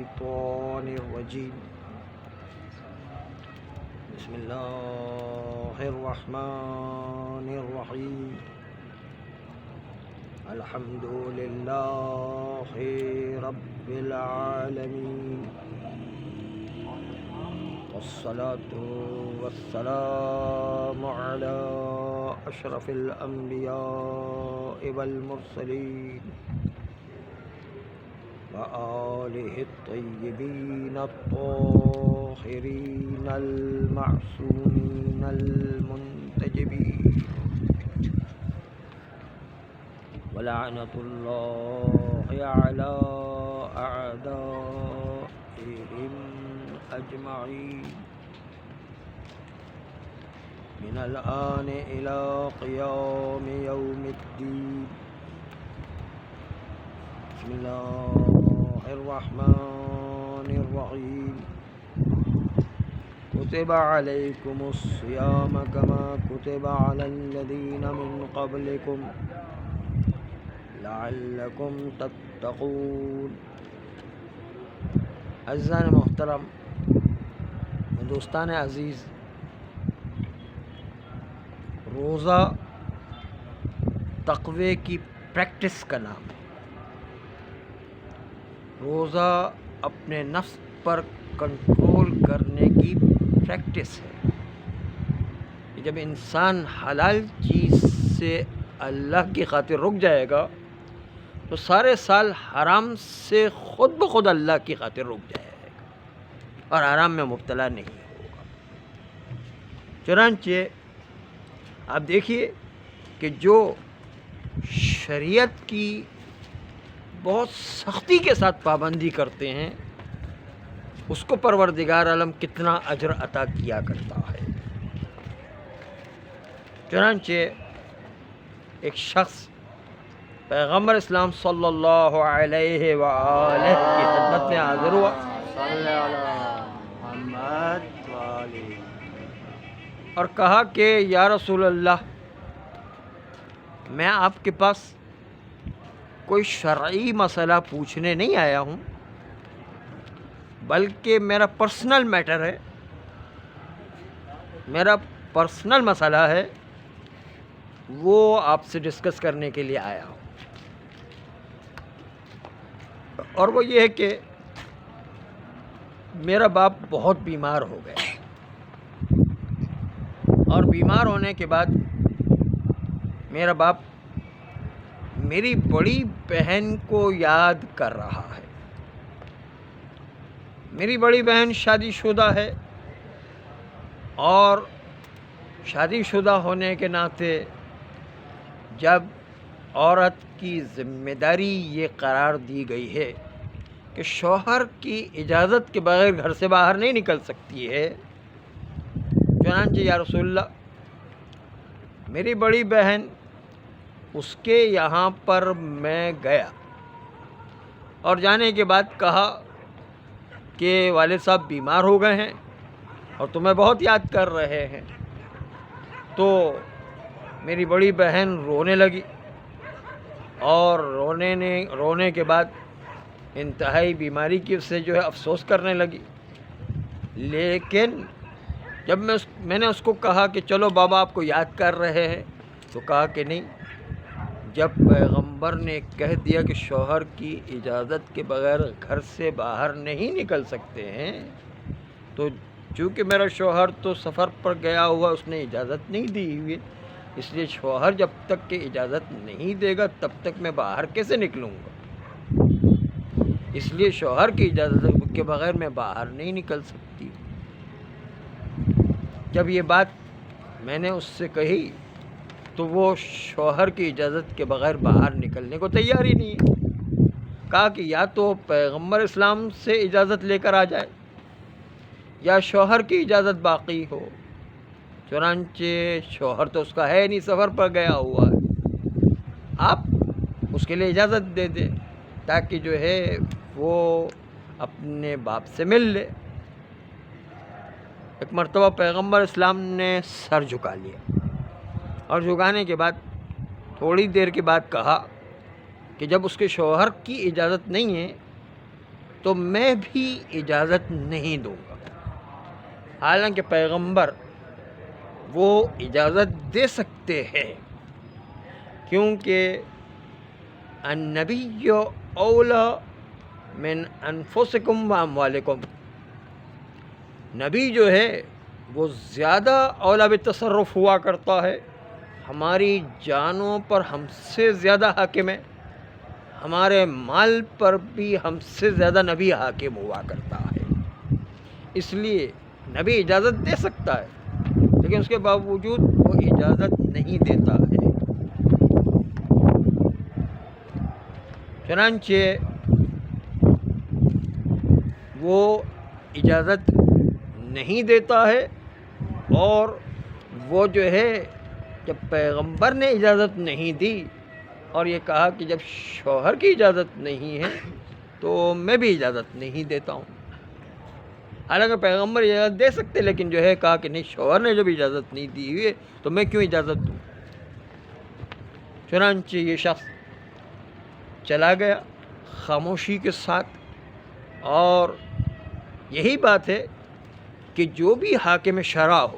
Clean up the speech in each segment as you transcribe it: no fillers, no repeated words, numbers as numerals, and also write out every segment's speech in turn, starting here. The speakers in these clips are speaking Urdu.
الشيطان الرجيم بسم الله الرحمن الرحيم الحمد لله رب العالمين والصلاة والسلام على أشرف الأنبياء والمرسلين وآله الطيبين الطاهرين المعصومين المنتجبين ولعنة الله على أعدائهم أجمعين من الآن إلى قيام يوم الدين بسم الله الرحمن الرحيم كتب عليكم الصيام كما كتب على الذين من قبلكم لعلكم تتقون. عزیزان محترم، دوستان عزیز، روزہ تقوی کی پریکٹس کا نام ہے. روزہ اپنے نفس پر کنٹرول کرنے کی پریکٹس ہے. جب انسان حلال چیز سے اللہ کی خاطر رک جائے گا تو سارے سال حرام سے خود بخود اللہ کی خاطر رک جائے گا اور حرام میں مبتلا نہیں ہوگا. چنانچہ آپ دیکھیے کہ جو شریعت کی بہت سختی کے ساتھ پابندی کرتے ہیں اس کو پروردگار عالم کتنا اجر عطا کیا کرتا ہے. چنانچہ ایک شخص پیغمبر اسلام صلی اللہ علیہ وآلہ کی خدمت میں حاضر ہوا اور کہا کہ یا رسول اللہ، میں آپ کے پاس کوئی شرعی مسئلہ پوچھنے نہیں آیا ہوں، بلکہ میرا پرسنل میٹر ہے، میرا پرسنل مسئلہ ہے، وہ آپ سے ڈسکس کرنے کے لیے آیا ہوں. اور وہ یہ ہے کہ میرا باپ بہت بیمار ہو گیا اور بیمار ہونے کے بعد میرا باپ میری بڑی بہن کو یاد کر رہا ہے. میری بڑی بہن شادی شدہ ہے اور شادی شدہ ہونے کے ناطے جب عورت کی ذمہ داری یہ قرار دی گئی ہے کہ شوہر کی اجازت کے بغیر گھر سے باہر نہیں نکل سکتی ہے، چنانچہ یا رسول اللہ، میری بڑی بہن اس کے یہاں پر میں گیا اور جانے کے بعد کہا کہ والد صاحب بیمار ہو گئے ہیں اور تمہیں بہت یاد کر رہے ہیں. تو میری بڑی بہن رونے لگی اور رونے کے بعد انتہائی بیماری کی سے جو ہے افسوس کرنے لگی. لیکن جب میں نے اس کو کہا کہ چلو بابا آپ کو یاد کر رہے ہیں، تو کہا کہ نہیں، جب پیغمبر نے کہہ دیا کہ شوہر کی اجازت کے بغیر گھر سے باہر نہیں نکل سکتے ہیں، تو چونکہ میرا شوہر تو سفر پر گیا ہوا، اس نے اجازت نہیں دی ہوئی، اس لیے شوہر جب تک کہ اجازت نہیں دے گا تب تک میں باہر کیسے نکلوں گا. اس لیے شوہر کی اجازت کے بغیر میں باہر نہیں نکل سکتی. جب یہ بات میں نے اس سے کہی تو وہ شوہر کی اجازت کے بغیر باہر نکلنے کو تیار ہی نہیں ہے. کہا کہ یا تو پیغمبر اسلام سے اجازت لے کر آ جائے یا شوہر کی اجازت باقی ہو. چنانچہ شوہر تو اس کا ہے نہیں، سفر پر گیا ہوا ہے، آپ اس کے لیے اجازت دے دیں تاکہ جو ہے وہ اپنے باپ سے مل لے. ایک مرتبہ پیغمبر اسلام نے سر جھکا لیا اور جھکانے کے بعد تھوڑی دیر کے بعد کہا کہ جب اس کے شوہر کی اجازت نہیں ہے تو میں بھی اجازت نہیں دوں گا۔ حالانکہ پیغمبر وہ اجازت دے سکتے ہیں، کیونکہ النبی اولا من انفسکم و اموالکم، نبی جو ہے وہ زیادہ اولا بالتصرف ہوا کرتا ہے، ہماری جانوں پر ہم سے زیادہ حاکم ہے، ہمارے مال پر بھی ہم سے زیادہ نبی حاکم ہوا کرتا ہے۔ اس لیے نبی اجازت دے سکتا ہے، لیکن اس کے باوجود وہ اجازت نہیں دیتا ہے۔ چنانچہ وہ اجازت نہیں دیتا ہے، اور وہ جو ہے جب پیغمبر نے اجازت نہیں دی اور یہ کہا کہ جب شوہر کی اجازت نہیں ہے تو میں بھی اجازت نہیں دیتا ہوں۔ حالانکہ پیغمبر اجازت دے سکتے، لیکن جو ہے کہا کہ نہیں، شوہر نے جب اجازت نہیں دی ہوئی تو میں کیوں اجازت دوں۔ چنانچہ یہ شخص چلا گیا خاموشی کے ساتھ، اور یہی بات ہے کہ جو بھی حاکم شرع ہو،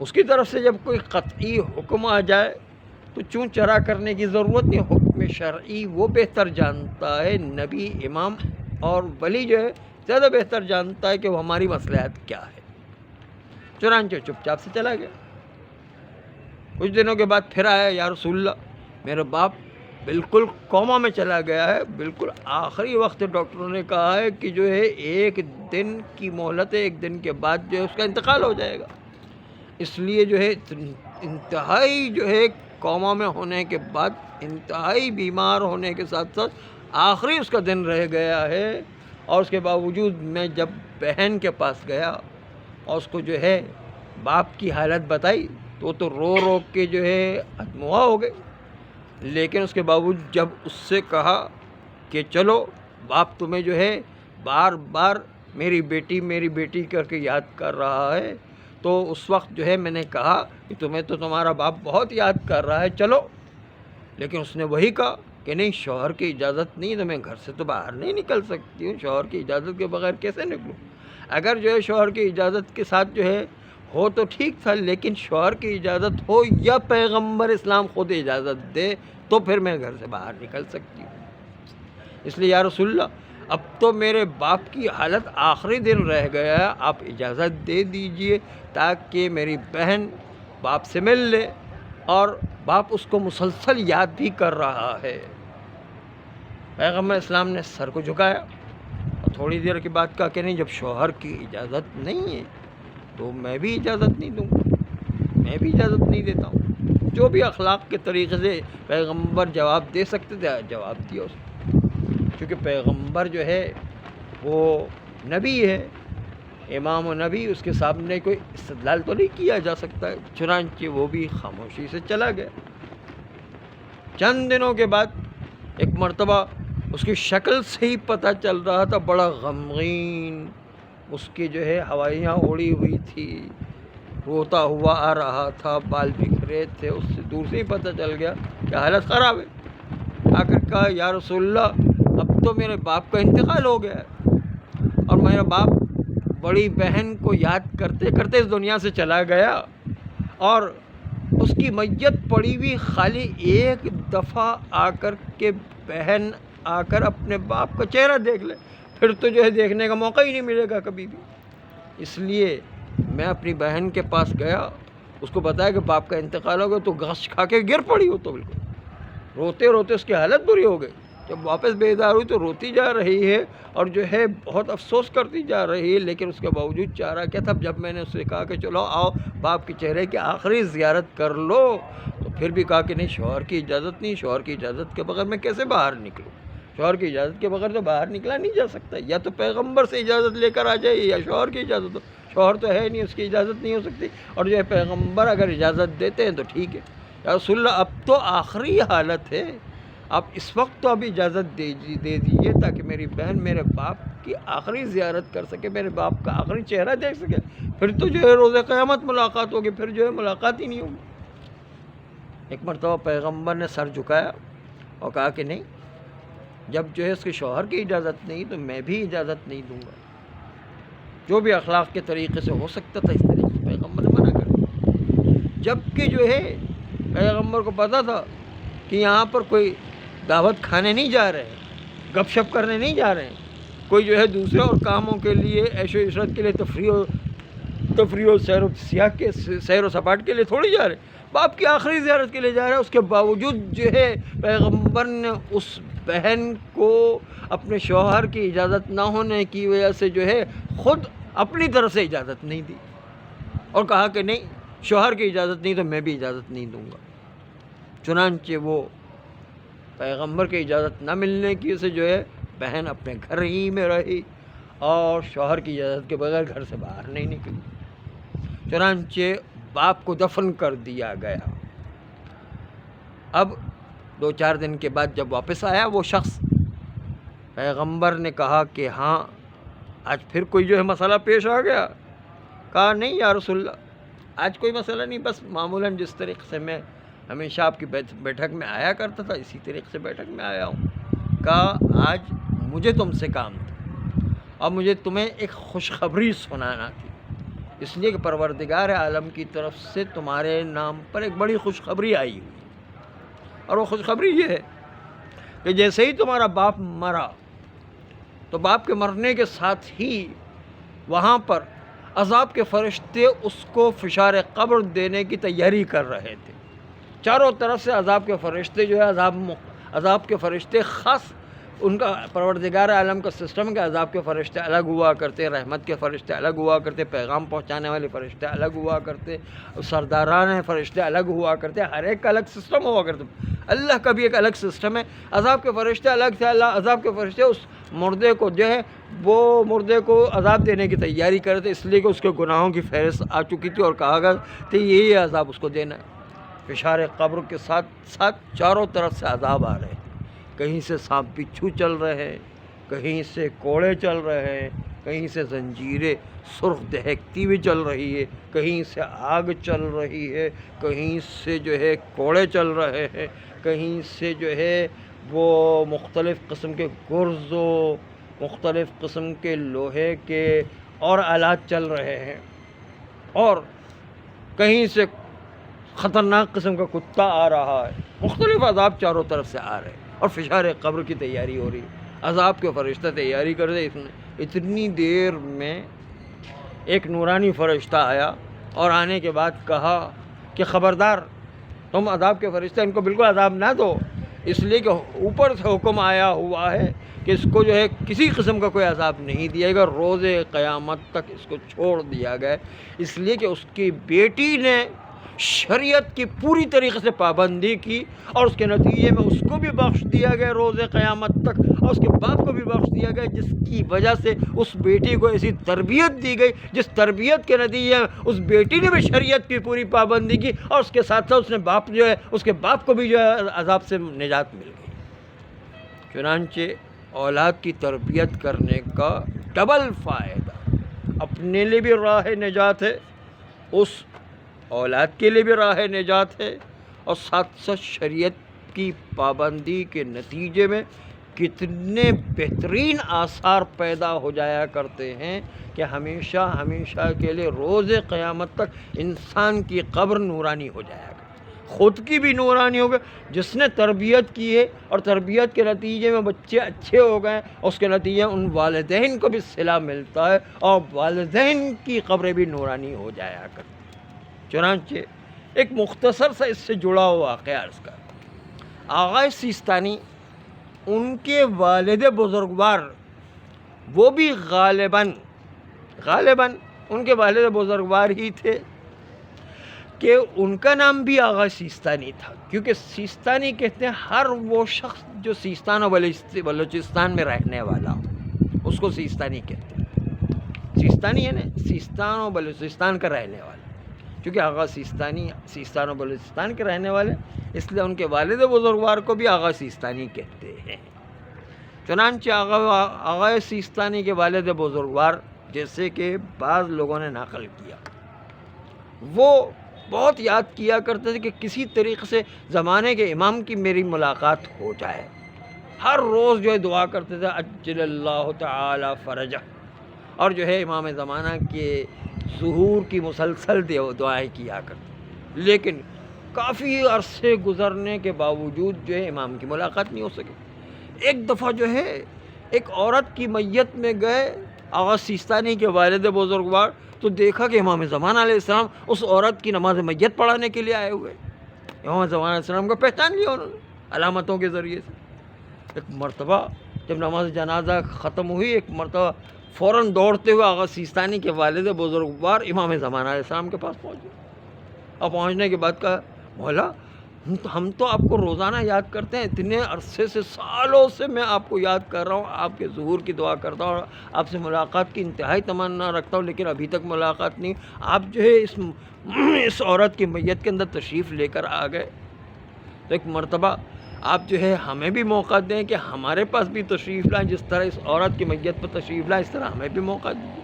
اس کی طرف سے جب کوئی قطعی حکم آ جائے تو چون چرا کرنے کی ضرورت نہیں۔ حکم شرعی وہ بہتر جانتا ہے، نبی، امام اور ولی جو ہے زیادہ بہتر جانتا ہے کہ وہ ہماری مصلحت کیا ہے۔ چنانچہ چپ چاپ سے چلا گیا۔ کچھ دنوں کے بعد پھر آیا، یا رسول اللہ، میرے باپ بالکل کوما میں چلا گیا ہے، بالکل آخری وقت ڈاکٹروں نے کہا ہے کہ جو ہے 1 دن کی مہلت ہے، 1 دن کے بعد جو ہے اس کا انتقال ہو جائے گا۔ اس لیے جو ہے انتہائی جو ہے کوما میں ہونے کے بعد، انتہائی بیمار ہونے کے ساتھ ساتھ آخری اس کا دن رہ گیا ہے، اور اس کے باوجود میں جب بہن کے پاس گیا اور اس کو جو ہے باپ کی حالت بتائی تو وہ تو رو رو کے جو ہے ادموا ہو گئے۔ لیکن اس کے باوجود جب اس سے کہا کہ چلو، باپ تمہیں جو ہے بار بار میری بیٹی کر کے یاد کر رہا ہے، تو اس وقت جو ہے میں نے کہا کہ تمہیں تو تمہارا باپ بہت یاد کر رہا ہے، چلو۔ لیکن اس نے وہی کہا کہ نہیں، شوہر کی اجازت نہیں تو میں گھر سے تو باہر نہیں نکل سکتی ہوں، شوہر کی اجازت کے بغیر کیسے نکلوں۔ اگر جو ہے شوہر کی اجازت کے ساتھ جو ہے ہو تو ٹھیک تھا، لیکن شوہر کی اجازت ہو یا پیغمبر اسلام خود اجازت دے تو پھر میں گھر سے باہر نکل سکتی ہوں۔ اس لیے یا رسول اللہ، اب تو میرے باپ کی حالت آخری دن رہ گیا ہے، آپ اجازت دے دیجئے تاکہ میری بہن باپ سے مل لے، اور باپ اس کو مسلسل یاد بھی کر رہا ہے۔ پیغمبر اسلام نے سر کو جھکایا اور تھوڑی دیر کے بعد کہا کہ نہیں، جب شوہر کی اجازت نہیں ہے تو میں بھی اجازت نہیں دوں گا، میں بھی اجازت نہیں دیتا ہوں۔ جو بھی اخلاق کے طریقے سے پیغمبر جواب دے سکتے تھے جواب دیا اس نے، کیونکہ پیغمبر جو ہے وہ نبی ہے، امام و نبی، اس کے سامنے کوئی استدلال تو نہیں کیا جا سکتا ہے۔ چنانچہ وہ بھی خاموشی سے چلا گیا۔ چند دنوں کے بعد ایک مرتبہ اس کی شکل سے ہی پتہ چل رہا تھا، بڑا غمگین، اس کی جو ہے ہوائیاں اڑی ہوئی تھی، روتا ہوا آ رہا تھا، بال بکھرے تھے، اس سے دور سے ہی پتہ چل گیا کہ حالت خراب ہے۔ آ کر کہا، یا رسول اللہ، اب تو میرے باپ کا انتقال ہو گیا ہے، اور میرا باپ بڑی بہن کو یاد کرتے کرتے اس دنیا سے چلا گیا، اور اس کی میت پڑی ہوئی، خالی ایک دفعہ آ کر کے بہن آ کر اپنے باپ کا چہرہ دیکھ لے، پھر تو جو ہے دیکھنے کا موقع ہی نہیں ملے گا کبھی بھی۔ اس لیے میں اپنی بہن کے پاس گیا، اس کو بتایا کہ باپ کا انتقال ہو گیا، تو غش کھا کے گر پڑی، ہو تو بالکل روتے روتے اس کی حالت بری ہو گئی۔ جب واپس بیدار ہوئی تو روتی جا رہی ہے، اور جو ہے بہت افسوس کرتی جا رہی ہے، لیکن اس کے باوجود چارہ کیا تھا؟ جب میں نے اس سے کہا کہ چلو آؤ باپ کے چہرے کی آخری زیارت کر لو، تو پھر بھی کہا کہ نہیں، شوہر کی اجازت نہیں، شوہر کی اجازت کے بغیر میں کیسے باہر نکلوں؟ شوہر کی اجازت کے بغیر تو باہر نکلا نہیں جا سکتا، یا تو پیغمبر سے اجازت لے کر آ جائے یا شوہر کی اجازت ہو۔ شوہر تو ہے نہیں، اس کی اجازت نہیں ہو سکتی، اور جو ہے پیغمبر اگر اجازت دیتے ہیں تو ٹھیک ہے۔ یا رسول اللہ، اب تو آخری حالت ہے، آپ اس وقت تو اب اجازت دے دیجیے تاکہ میری بہن میرے باپ کی آخری زیارت کر سکے، میرے باپ کا آخری چہرہ دیکھ سکے، پھر تو جو ہے روز قیامت ملاقات ہوگی، پھر جو ہے ملاقات ہی نہیں ہوگی۔ ایک مرتبہ پیغمبر نے سر جھکایا اور کہا کہ نہیں، جب جو ہے اس کے شوہر کی اجازت نہیں تو میں بھی اجازت نہیں دوں گا. جو بھی اخلاق کے طریقے سے ہو سکتا تھا اس طریقے سے پیغمبر نے منع کر دیا. جب کہ جو ہے پیغمبر کو پتہ تھا کہ یہاں پر کوئی دعوت کھانے نہیں جا رہے ہیں، گپ شپ کرنے نہیں جا رہے ہیں، کوئی جو ہے دوسرے اور کاموں کے لیے، عیش و عشرت کے لیے، تفریح و سیر و سپاٹ کے لیے تھوڑی جا رہے ہیں، باپ کی آخری زیارت کے لیے جا رہے ہیں. اس کے باوجود جو ہے پیغمبر نے اس بہن کو اپنے شوہر کی اجازت نہ ہونے کی وجہ سے جو ہے خود اپنی طرف سے اجازت نہیں دی، اور کہا کہ نہیں، شوہر کی اجازت نہیں تو میں بھی اجازت نہیں دوں گا. چنانچہ وہ پیغمبر کی اجازت نہ ملنے کی وجہ سے جو ہے بہن اپنے گھر ہی میں رہی اور شوہر کی اجازت کے بغیر گھر سے باہر نہیں نکلی. چنانچہ باپ کو دفن کر دیا گیا. اب 2-4 دن کے بعد جب واپس آیا وہ شخص، پیغمبر نے کہا کہ ہاں آج پھر کوئی جو ہے مسئلہ پیش آ گیا. کہا نہیں یا رسول اللہ، آج کوئی مسئلہ نہیں، بس معمولاً جس طریقے سے میں ہمیشہ آپ کی بیٹھک میں آیا کرتا تھا اسی طریقے سے بیٹھک میں آیا ہوں. کہا آج مجھے تم سے کام تھا اور مجھے تمہیں ایک خوشخبری سنانا تھی، اس لیے کہ پروردگار عالم کی طرف سے تمہارے نام پر ایک بڑی خوشخبری آئی ہوئی، اور وہ خوشخبری یہ ہے کہ جیسے ہی تمہارا باپ مرا تو باپ کے مرنے کے ساتھ ہی وہاں پر عذاب کے فرشتے اس کو فشار قبر دینے کی تیاری کر رہے تھے. چاروں طرف سے عذاب کے فرشتے جو ہے عذاب کے فرشتے، خاص ان کا پروردگار عالم کا سسٹم کے عذاب کے فرشتے الگ ہوا کرتے، رحمت کے فرشتے الگ ہوا کرتے، پیغام پہنچانے والے فرشتے الگ ہوا کرتے، سرداران فرشتے الگ ہوا کرتے، ہر ایک کا الگ سسٹم ہوا کرتے. اللہ کا بھی ایک الگ سسٹم ہے. عذاب کے فرشتے الگ تھے. عذاب کے فرشتے اس مردے کو جو ہے وہ مردے کو عذاب دینے کی تیاری کرتے، اس لیے کہ اس کے گناہوں کی فہرست آ چکی تھی اور کہا گیا کہ یہی عذاب اس کو دینا ہے. فشار قبر کے ساتھ ساتھ چاروں طرف سے عذاب آ رہے ہیں. کہیں سے سانپ بچھو چل رہے ہیں، کہیں سے کوڑے چل رہے ہیں، کہیں سے زنجیریں سرخ دہکتی ہوئی چل رہی ہے، کہیں سے آگ چل رہی ہے، کہیں سے جو ہے کوڑے چل رہے ہیں، کہیں سے جو ہے وہ مختلف قسم کے گرز و مختلف قسم کے لوہے کے اور آلات چل رہے ہیں، اور کہیں سے خطرناک قسم کا کتا آ رہا ہے. مختلف عذاب چاروں طرف سے آ رہے ہیں اور فشار قبر کی تیاری ہو رہی ہے. عذاب کے فرشتہ تیاری کر رہے. اتنی دیر میں ایک نورانی فرشتہ آیا اور آنے کے بعد کہا کہ خبردار، تم عذاب کے فرشتہ ان کو بالکل عذاب نہ دو، اس لیے کہ اوپر سے حکم آیا ہوا ہے کہ اس کو جو ہے کسی قسم کا کوئی عذاب نہیں دیا گا، روز قیامت تک اس کو چھوڑ دیا گیا، اس لیے کہ اس کی بیٹی نے شریعت کی پوری طریقے سے پابندی کی اور اس کے نتیجے میں اس کو بھی بخش دیا گیا روز قیامت تک، اور اس کے باپ کو بھی بخش دیا گیا، جس کی وجہ سے اس بیٹی کو ایسی تربیت دی گئی جس تربیت کے نتیجے میں اس بیٹی نے بھی شریعت کی پوری پابندی کی، اور اس کے ساتھ ساتھ اس کے باپ کو بھی جو ہے عذاب سے نجات مل گئی. چنانچہ اولاد کی تربیت کرنے کا ڈبل فائدہ، اپنے لیے بھی راہ نجات ہے، اس اولاد کے لیے بھی راہ نجات ہے، اور ساتھ ساتھ شریعت کی پابندی کے نتیجے میں کتنے بہترین آثار پیدا ہو جایا کرتے ہیں کہ ہمیشہ ہمیشہ کے لیے روز قیامت تک انسان کی قبر نورانی ہو جایا کرتی، خود کی بھی نورانی ہو گئی، جس نے تربیت کی ہے اور تربیت کے نتیجے میں بچے اچھے ہو گئے، اس کے نتیجے میں ان والدین کو بھی صلہ ملتا ہے اور والدین کی قبریں بھی نورانی ہو جایا کرتی. چنانچہ ایک مختصر سا اس سے جڑا ہوا واقعہ عرض کر. آغا سیستانی، ان کے والد بزرگوار، وہ بھی غالباً ان کے والد بزرگوار ہی تھے کہ ان کا نام بھی آغا سیستانی تھا، کیونکہ سیستانی کہتے ہیں ہر وہ شخص جو سیستان و بلوچستان میں رہنے والا ہو، اس کو سیستانی کہتے ہیں. سیستانی ہے نا، سیستان و بلوچستان کا رہنے والا، کیونکہ آغا سیستانی سیستان و بلوچستان کے رہنے والے، اس لیے ان کے والد بزرگوار کو بھی آغا سیستانی کہتے ہیں. چنانچہ آغا سیستانی کے والد بزرگوار، جیسے کہ بعض لوگوں نے نقل کیا، وہ بہت یاد کیا کرتے تھے کہ کسی طریقے سے زمانے کے امام کی میری ملاقات ہو جائے. ہر روز جو ہے دعا کرتے تھے عجل اللہ تعالی فرجہ، اور جو ہے امام زمانہ کے ظہور کی مسلسل دعائیں کیا کرتے، لیکن کافی عرصے گزرنے کے باوجود جو ہے امام کی ملاقات نہیں ہو سکی۔ ایک دفعہ جو ہے ایک عورت کی میت میں گئے آغا سیستانی کے والد بزرگوار، تو دیکھا کہ امام زمانہ علیہ السلام اس عورت کی نماز میت پڑھانے کے لیے آئے ہوئے۔ امام زمانہ علیہ السلام کو پہچان لیا انہوں نے علامتوں کے ذریعے سے۔ ایک مرتبہ جب نماز جنازہ ختم ہوئی، ایک مرتبہ فوراً دوڑتے ہوئے آغا سیستانی کے والد بزرگوار امام زمانہ علیہ السلام کے پاس پہنچے، اور پہنچنے کے بعد کہا مولا ہم تو آپ کو روزانہ یاد کرتے ہیں، اتنے عرصے سے سالوں سے میں آپ کو یاد کر رہا ہوں، آپ کے ظہور کی دعا کرتا ہوں، آپ سے ملاقات کی انتہائی تمنا رکھتا ہوں، لیکن ابھی تک ملاقات نہیں۔ آپ جو ہے اس عورت کی میت کے اندر تشریف لے کر آ گئے، تو ایک مرتبہ آپ جو ہے ہمیں بھی موقع دیں کہ ہمارے پاس بھی تشریف لائیں، جس طرح اس عورت کی میت پر تشریف لائیں اس طرح ہمیں بھی موقع دیں۔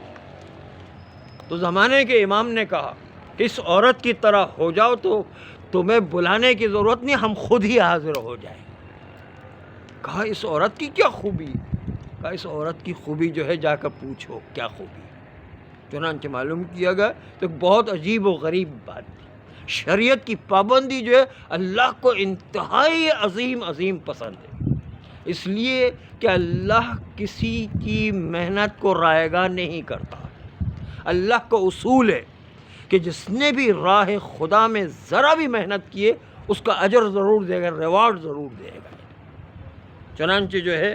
تو زمانے کے امام نے کہا کہ اس عورت کی طرح ہو جاؤ تو تمہیں بلانے کی ضرورت نہیں، ہم خود ہی حاضر ہو جائیں۔ کہا اس عورت کی کیا خوبی؟ کہا اس عورت کی خوبی جو ہے جا کر پوچھو کیا خوبی۔ چنانچہ معلوم کیا گیا تو ایک بہت عجیب و غریب بات تھی۔ شریعت کی پابندی جو ہے اللہ کو انتہائی عظیم پسند ہے، اس لیے کہ اللہ کسی کی محنت کو رائے گاہ نہیں کرتا۔ اللہ کا اصول ہے کہ جس نے بھی راہ خدا میں ذرا بھی محنت کیے اس کا اجر ضرور دے گا، ریوارڈ ضرور دے گا۔ چنانچہ جو ہے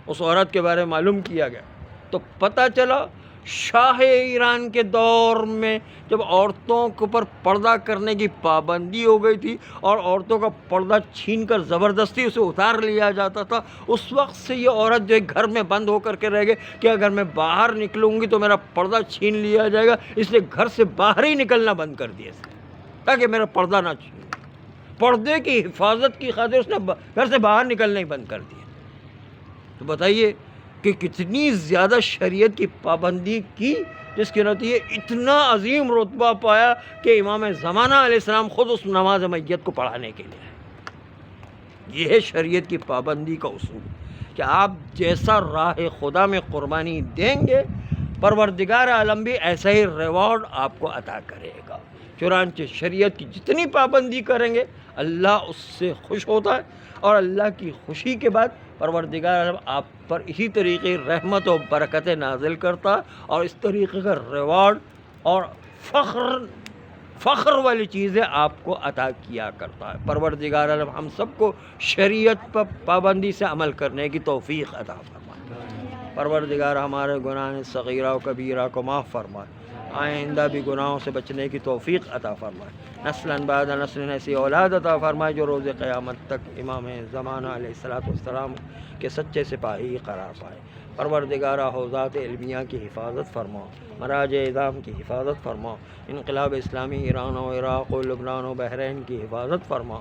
اس عورت کے بارے میں معلوم کیا گیا تو پتہ چلا شاہ ایران کے دور میں جب عورتوں کے اوپر پردہ کرنے کی پابندی ہو گئی تھی اور عورتوں کا پردہ چھین کر زبردستی اسے اتار لیا جاتا تھا، اس وقت سے یہ عورت جو ہے گھر میں بند ہو کر کے رہ گئی کہ اگر میں باہر نکلوں گی تو میرا پردہ چھین لیا جائے گا، اس لیے گھر سے باہر ہی نکلنا بند کر دیا تاکہ میرا پردہ نہ چھین۔ پردے کی حفاظت کی خاطر اس نے گھر سے باہر نکلنا ہی بند کر دیا۔ تو بتائیے کہ کتنی زیادہ شریعت کی پابندی کی، جس کے نتیجے اتنا عظیم رتبہ پایا کہ امام زمانہ علیہ السلام خود اس نماز میت کو پڑھانے کے لیے آئے۔ یہ ہے شریعت کی پابندی کا اصول کہ آپ جیسا راہ خدا میں قربانی دیں گے پروردگار عالم بھی ایسا ہی ریوارڈ آپ کو عطا کرے گا۔ چنانچہ شریعت کی جتنی پابندی کریں گے اللہ اس سے خوش ہوتا ہے، اور اللہ کی خوشی کے بعد پروردگار عالم آپ پر اسی طریقے رحمت و برکتیں نازل کرتا ہے، اور اس طریقے کا ریوارڈ اور فخر والی چیزیں آپ کو عطا کیا کرتا ہے۔ پروردگار عالم ہم سب کو شریعت پر پابندی سے عمل کرنے کی توفیق عطا فرمائے۔ پروردگار ہمارے گناہ صغیرہ و کبیرہ کو معاف فرمائے، آئندہ بھی گناہوں سے بچنے کی توفیق عطا فرمائے، نسلاً بعد نسل ایسی اولاد عطا فرمائے جو روز قیامت تک امام زمانہ علیہ السلام کے سچے سپاہی قرار پائے۔ پروردگارہ حوزات علمیہ کی حفاظت فرما، مراجع اعظام کی حفاظت فرما، انقلاب اسلامی ایران و عراق و لبنان و بحرین کی حفاظت فرما۔